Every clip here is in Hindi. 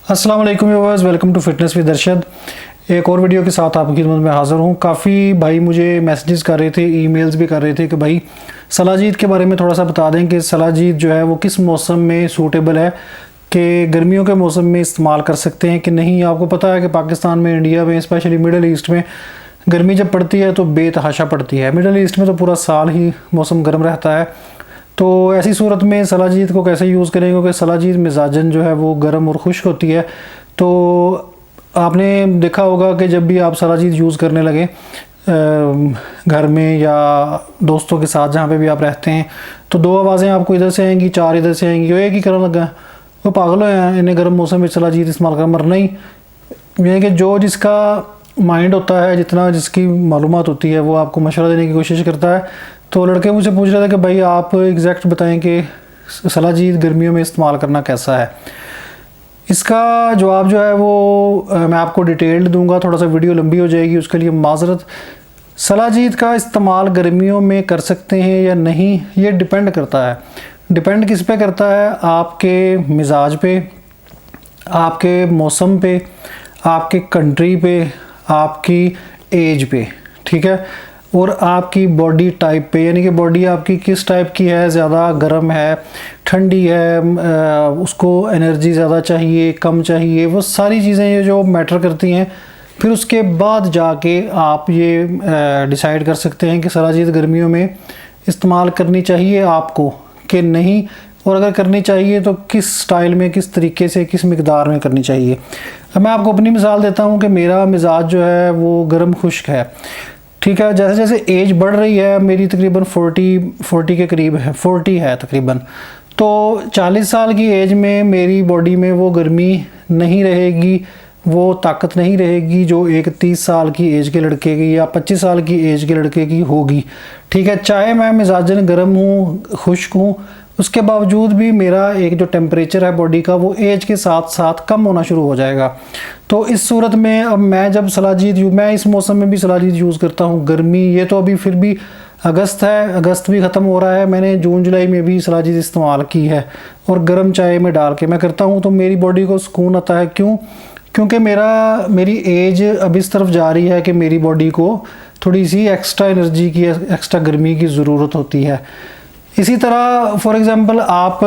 अस्सलाम वालेकुम viewers, welcome to fitness with Arshad. एक और वीडियो के साथ आपकी खिदमत में हाज़िर हूँ। काफ़ी भाई मुझे मैसेजेस कर रहे थे, ईमेल्स भी कर रहे थे कि भाई सलाजीत के बारे में थोड़ा सा बता दें कि सलाजीत जो है वो किस मौसम में सूटेबल है, कि गर्मियों के मौसम में इस्तेमाल कर सकते हैं कि नहीं। आपको पता है कि पाकिस्तान में, इंडिया में, स्पेशली मिडल ईस्ट में गर्मी जब पड़ती है तो बेतहाशा पड़ती है। मिडल ईस्ट में तो पूरा साल ही मौसम गर्म रहता है। तो ऐसी सूरत में सलाजीत को कैसे यूज़ करें, क्योंकि सलाजीत मिजाजन जो है वो गर्म और खुश्क होती है। तो आपने देखा होगा कि जब भी आप सलाजीत यूज़ करने लगे घर में या दोस्तों के साथ जहाँ पे भी आप रहते हैं, तो दो आवाज़ें आपको इधर से आएंगी, चार इधर से आएंगी। वो एक ही करने लगा, वो पागल हो इन्हें गर्म मौसम में सलाजीत इस्तेमाल कर मरना ही। ये कि जो जिसका माइंड होता है, जितना जिसकी मालूमात होती है, वो आपको मशवरा देने की कोशिश करता है। तो लड़के मुझसे पूछ रहे थे कि भाई आप एग्जैक्ट बताएं कि सलाजीत गर्मियों में इस्तेमाल करना कैसा है। इसका जवाब जो है वो मैं आपको डिटेल्ड दूंगा, थोड़ा सा वीडियो लंबी हो जाएगी, उसके लिए माजरत। सलाजीत का इस्तेमाल गर्मियों में कर सकते हैं या नहीं, ये डिपेंड करता है। डिपेंड किस पे करता है? आपके मिजाज पे, आपके मौसम पे, आपके कंट्री पे, आपकी एज पे, ठीक है, और आपकी बॉडी टाइप पे। यानी कि बॉडी आपकी किस टाइप की है, ज़्यादा गर्म है, ठंडी है, उसको एनर्जी ज़्यादा चाहिए, कम चाहिए, वो सारी चीज़ें ये जो मैटर करती हैं। फिर उसके बाद जाके आप ये डिसाइड कर सकते हैं कि सलाजीत गर्मियों में इस्तेमाल करनी चाहिए आपको कि नहीं, और अगर करनी चाहिए तो किस स्टाइल में, किस तरीके से, किस मिकदार में करनी चाहिए। अब मैं आपको अपनी मिसाल देता हूँ कि मेरा मिजाज जो है वो गर्म खुश्क है, ठीक है। जैसे जैसे एज बढ़ रही है, मेरी तकरीबन 40 के करीब है, 40 है तकरीबन। तो 40 साल की एज में मेरी बॉडी में वो गर्मी नहीं रहेगी, वो ताकत नहीं रहेगी जो एक 30 साल की एज के लड़के की या 25 साल की एज के लड़के की होगी, ठीक है। चाहे मैं मिजाजन गर्म हूँ, खुश्क हूँ, उसके बावजूद भी मेरा एक जो टेम्परेचर है बॉडी का वो एज के साथ साथ कम होना शुरू हो जाएगा। तो इस सूरत में अब मैं जब सलाजीत मैं इस मौसम में भी सलाजीत यूज़ करता हूँ। गर्मी ये तो अभी फिर भी अगस्त है, अगस्त भी ख़त्म हो रहा है, मैंने जून जुलाई में भी सलाजीत इस्तेमाल की है और गर्म चाय में डाल के मैं करता हूँ, तो मेरी बॉडी को सुकून आता है। क्यों? क्योंकि मेरी एज अब इस तरफ जा रही है कि मेरी बॉडी को थोड़ी सी एक्स्ट्रा एनर्जी की, एक्स्ट्रा गर्मी की ज़रूरत होती है। इसी तरह फॉर एग्ज़ाम्पल आप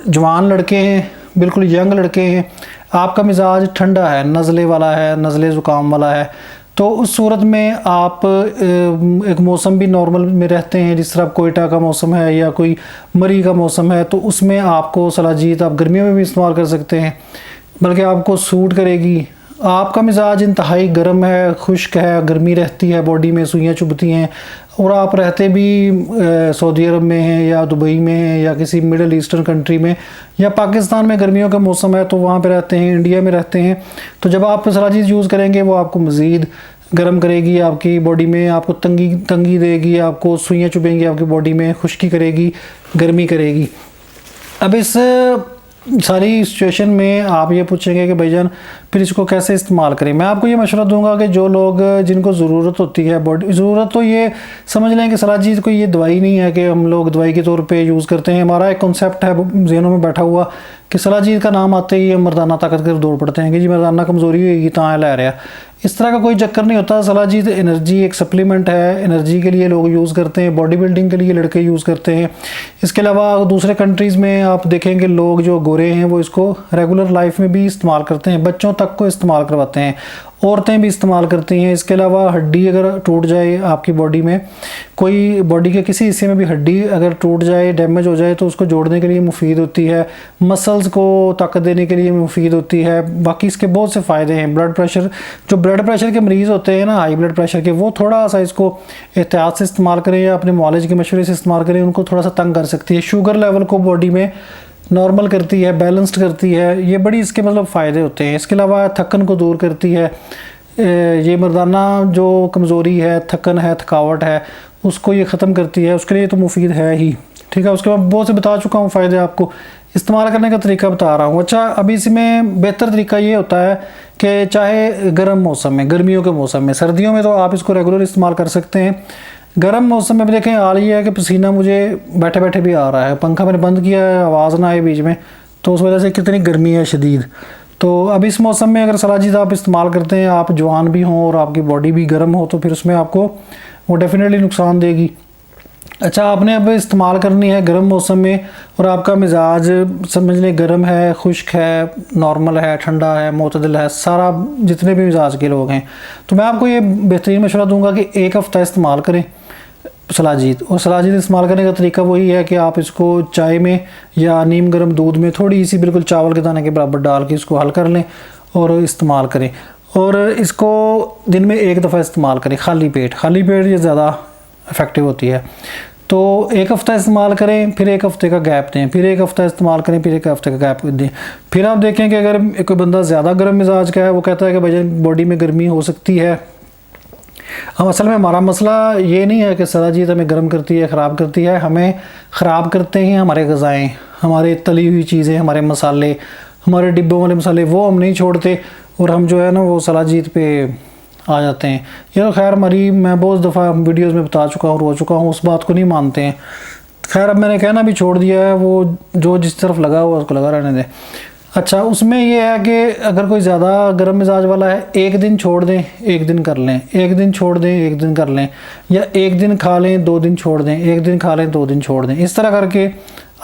जवान लड़के हैं, बिल्कुल यंग लड़के हैं, आपका मिजाज ठंडा है, नज़ले वाला है, नज़ले ज़ुकाम वाला है, तो उस सूरत में आप एक मौसम भी नॉर्मल में रहते हैं, जिस तरह कोयटा का मौसम है या कोई मरी का मौसम है, तो उसमें आपको सलाजीत आप गर्मियों में भी इस्तेमाल कर सकते हैं, बल्कि आपको सूट करेगी। आपका मिजाज इंतहाई गर्म है, खुश्क है, गर्मी रहती है, बॉडी में सुइयाँ चुभती हैं, और आप रहते भी सऊदी अरब में हैं या दुबई में हैं या किसी मिडल ईस्टर्न कंट्री में, या पाकिस्तान में गर्मियों का मौसम है तो वहाँ पे रहते हैं, इंडिया में रहते हैं। तो जब आप सलाजीत यूज़ करेंगे वो आपको मज़ीद गर्म करेगी, आपकी बॉडी में आपको तंगी देगी, आपको सुइयाँ चुभेंगी आपकी बॉडी में, खुश्की करेगी, गर्मी करेगी। अब इस सारी सिचुएशन में आप ये पूछेंगे कि भाईजान फिर इसको कैसे इस्तेमाल करें। मैं आपको ये मशवरा दूंगा कि जो लोग, जिनको ज़रूरत होती है बॉडी, ज़रूरत तो ये समझ लें कि सलाजीत कोई ये दवाई नहीं है कि हम लोग दवाई के तौर पे यूज़ करते हैं। हमारा एक कॉन्सेप्ट है जहनों में बैठा हुआ कि सलाजीत का नाम आते ही हम मर्दाना ताकत कर दौड़ पड़ते हैं कि जी मर्दाना कमज़ोरी होगी तो लै रहा। इस तरह का कोई चक्कर नहीं होता। सलाजीत एनर्जी एक सप्लीमेंट है, एनर्जी के लिए लोग यूज़ करते हैं, बॉडी बिल्डिंग के लिए लड़के यूज़ करते हैं। इसके अलावा दूसरे कंट्रीज़ में आप देखेंगे लोग जो गोरे हैं वो इसको रेगुलर लाइफ में भी इस्तेमाल करते हैं, बच्चों तक को इस्तेमाल करवाते हैं, औरतें भी इस्तेमाल करती हैं। इसके अलावा हड्डी अगर टूट जाए आपकी बॉडी में, कोई बॉडी के किसी हिस्से में भी हड्डी अगर टूट जाए, डैमेज हो जाए, तो उसको जोड़ने के लिए मुफीद होती है, मसल्स को ताकत देने के लिए मुफीद होती है। बाकी इसके बहुत से फ़ायदे हैं। ब्लड प्रेशर, जो ब्लड प्रेशर के मरीज़ होते हैं ना, हाई ब्लड प्रेशर के, वो थोड़ा सा इसको एहतियात से इस्तेमाल करें या अपने मॉलेज के मशवरे से इस्तेमाल करें, उनको थोड़ा सा तंग कर सकती है। शुगर लेवल को बॉडी में नॉर्मल करती है, बैलेंस्ड करती है, ये बड़ी इसके मतलब फ़ायदे होते हैं। इसके अलावा थकन को दूर करती है। ये मर्दाना जो कमज़ोरी है, थकन है, थकावट है, उसको ये ख़त्म करती है, उसके लिए तो मुफीद है ही, ठीक है। उसके बाद बहुत से बता चुका हूँ फ़ायदे, आपको इस्तेमाल करने का तरीका बता रहा हूँ। अच्छा, अभी इसमें बेहतर तरीका ये होता है कि चाहे गर्म मौसम में, गर्मियों के मौसम में, सर्दियों में तो आप इसको रेगुलर इस्तेमाल कर सकते हैं। गर्म मौसम में भी देखें, हाल ये है कि पसीना मुझे बैठे बैठे भी आ रहा है, पंखा मैंने बंद किया है, आवाज़ ना आए बीच में, तो उस वजह से कितनी गर्मी है शदीद। तो अब इस मौसम में अगर सलाजीत आप इस्तेमाल करते हैं, आप जवान भी हों और आपकी बॉडी भी गर्म हो, तो फिर उसमें आपको वो डेफिनेटली नुकसान देगी। अच्छा, आपने अब इस्तेमाल करनी है गर्म मौसम में और आपका मिजाज समझ लें गर्म है, खुश्क है, नॉर्मल है, ठंडा है, मोतदिल है, सारा जितने भी मिजाज के लोग हैं, तो मैं आपको ये बेहतरीन मशवरा दूंगा कि 1 हफ़्ता इस्तेमाल करें सलाजीत। और सलाजीत इस्तेमाल करने का तरीका वही है कि आप इसको चाय में या नीम गर्म दूध में थोड़ी सी बिल्कुल चावल के दाने के बराबर डाल के इसको हल कर लें और इस्तेमाल करें। और इसको दिन में 1 दफ़ा इस्तेमाल करें खाली पेट ये ज़्यादा इफ़ेक्टिव होती है। तो 1 हफ़्ता इस्तेमाल करें, फिर 1 हफ़्ते का गैप दें, फिर 1 हफ़्ता इस्तेमाल करें, फिर 1 हफ़्ते का गैप दें। फिर आप देखें कि अगर कोई बंदा ज़्यादा गर्म मिजाज का है, वो कहता है कि भाई बॉडी में गर्मी हो सकती है। हम असल में हमारा मसला ये नहीं है कि सलाजीत हमें गर्म करती है, ख़राब करती है। हमें ख़राब करते हैं हमारे ग़िज़ाएँ, हमारे तली हुई चीज़ें, हमारे मसाले, हमारे डिब्बों वाले मसाले, वो हम नहीं छोड़ते और हम जो है ना वो सलाजीत पे आ जाते हैं। ये तो खैर मैं बहुत दफ़ा वीडियोस में बता चुका हूँ, रो चुका हूँ, उस बात को नहीं मानते हैं। खैर अब मैंने कहना भी छोड़ दिया है, वो जो जिस तरफ लगा हुआ उसको लगा रहने दें। अच्छा, उसमें ये है कि अगर कोई ज़्यादा गर्म मिजाज वाला है, 1 दिन छोड़ दें, 1 दिन कर लें, 1 दिन छोड़ दें, 1 दिन कर लें, या 1 दिन खा लें, 2 दिन छोड़ दें, 1 दिन खा लें, 2 दिन छोड़ दें। इस तरह करके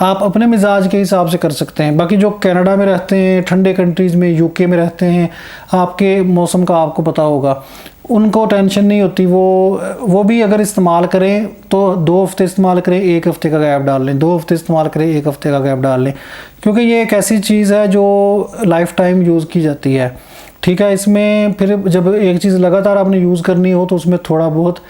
आप अपने मिजाज के हिसाब से कर सकते हैं। बाकी जो कनाडा में रहते हैं, ठंडे कंट्रीज़ में, यूके में रहते हैं, आपके मौसम का आपको पता होगा, उनको टेंशन नहीं होती। वो भी अगर इस्तेमाल करें तो 2 हफ़्ते इस्तेमाल करें, 1 हफ़्ते का गैप डाल लें, 2 हफ़्ते इस्तेमाल करें, 1 हफ़्ते का गैप डाल लें, क्योंकि ये एक ऐसी चीज़ है जो लाइफ टाइम यूज़ की जाती है। ठीक है, इसमें फिर जब एक चीज़ लगातार आपने यूज़ करनी हो तो उसमें थोड़ा बहुत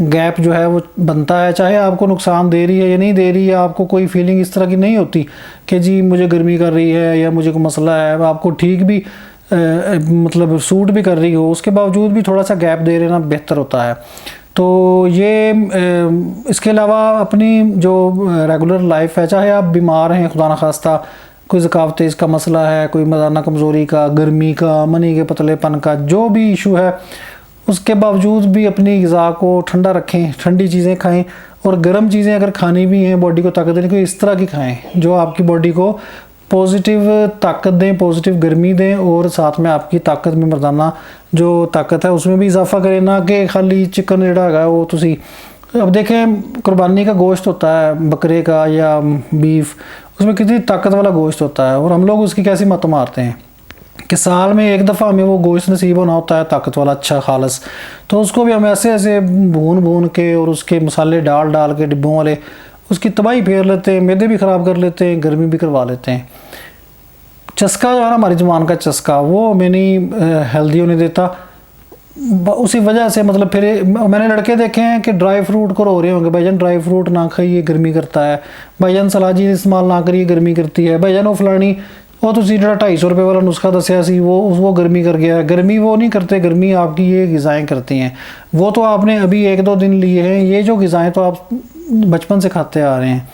गैप जो है वो बनता है। चाहे आपको नुकसान दे रही है या नहीं दे रही है, आपको कोई फीलिंग इस तरह की नहीं होती कि जी मुझे गर्मी कर रही है या मुझे कोई मसला है, आपको ठीक भी मतलब सूट भी कर रही हो, उसके बावजूद भी थोड़ा सा गैप दे लेना बेहतर होता है। तो ये इसके अलावा अपनी जो रेगुलर लाइफ है, चाहे आप बीमार हैं, खुदा न खास्ता कोई ज़कावत इसका मसला है, कोई मदाना कमज़ोरी का, गर्मी का, मनी के पतलेपन का, जो भी इशू है, उसके बावजूद भी अपनी ग़िज़ा को ठंडा रखें, ठंडी चीज़ें खाएं और गर्म चीज़ें अगर खानी भी हैं बॉडी को ताकत देने को, इस तरह की खाएं जो आपकी बॉडी को पॉजिटिव ताकत दें, पॉजिटिव गर्मी दें और साथ में आपकी ताकत में मर्दाना जो ताकत है उसमें भी इजाफा करें। ना कि खाली चिकन जिहड़ा है वो तुसी अब देखें, कुर्बानी का गोश्त होता है बकरे का या बीफ, उसमें कितनी ताकत वाला गोश्त होता है और हम लोग उसकी कैसी मत मारते हैं कि साल में 1 दफ़ा हमें वो गोश्त नसीब होना होता है ताकत वाला, अच्छा खालस, तो उसको भी हम ऐसे ऐसे भून के और उसके मसाले डाल के डिब्बों वाले उसकी तबाही फेर लेते हैं, मैदे भी ख़राब कर लेते हैं, गर्मी भी करवा लेते हैं। चस्का जो है ना हमारी ज़ुबान का चस्का, वो हमें नहीं हेल्दी होने देता। उसी वजह से मतलब फिर मैंने लड़के देखे हैं कि ड्राई फ्रूट को रो रहे होंगे, भाईजान ड्राई फ्रूट ना खाइए गर्मी करता है, भाईजान सलाजीत इस्तेमाल ना करिए गर्मी करती है, भाईजान वो फलानी वो तुसी जो 250 रुपये वाला नुस्खा दसिया सी वो गर्मी कर गया है। गर्मी वो नहीं करते, गर्मी आपकी ये ग़िज़ाएँ करती हैं। वो तो आपने अभी 1-2 दिन लिए हैं, ये जो ग़िज़ाएँ तो आप बचपन से खाते आ रहे हैं।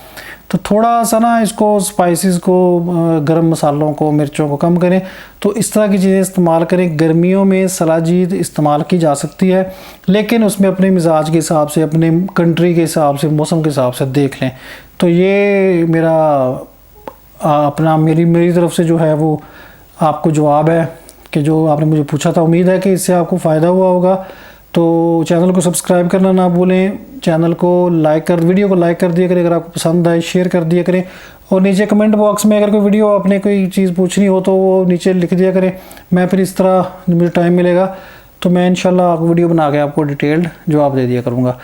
तो थोड़ा सा ना इसको स्पाइसेस को, गरम मसालों को, मिर्चों को कम करें, तो इस तरह की चीज़ें इस्तेमाल करें। गर्मियों में सलाजीत इस्तेमाल की जा सकती है, लेकिन उसमें अपने मिजाज के हिसाब से, अपने कंट्री के हिसाब से, मौसम के हिसाब से देख लें। तो ये मेरा मेरी तरफ से जो है वो आपको जवाब है कि जो आपने मुझे पूछा था। उम्मीद है कि इससे आपको फ़ायदा हुआ होगा। तो चैनल को सब्सक्राइब करना ना भूलें, चैनल को वीडियो को लाइक कर दिया करें, अगर आपको पसंद आए शेयर कर दिया करें, और नीचे कमेंट बॉक्स में अगर कोई वीडियो आपने कोई चीज़ पूछनी हो तो वो नीचे लिख दिया करें। मैं फिर इस तरह मुझे टाइम मिलेगा तो मैं इंशाल्लाह वीडियो बना के आपको डिटेल्ड जवाब दे दिया करूँगा।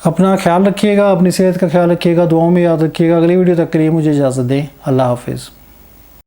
अपना ख्याल रखिएगा, अपनी सेहत का ख्याल रखिएगा, दुआओं में याद रखिएगा। अगली वीडियो तक के लिए मुझे इजाज़त दें। अल्लाह हाफिज़।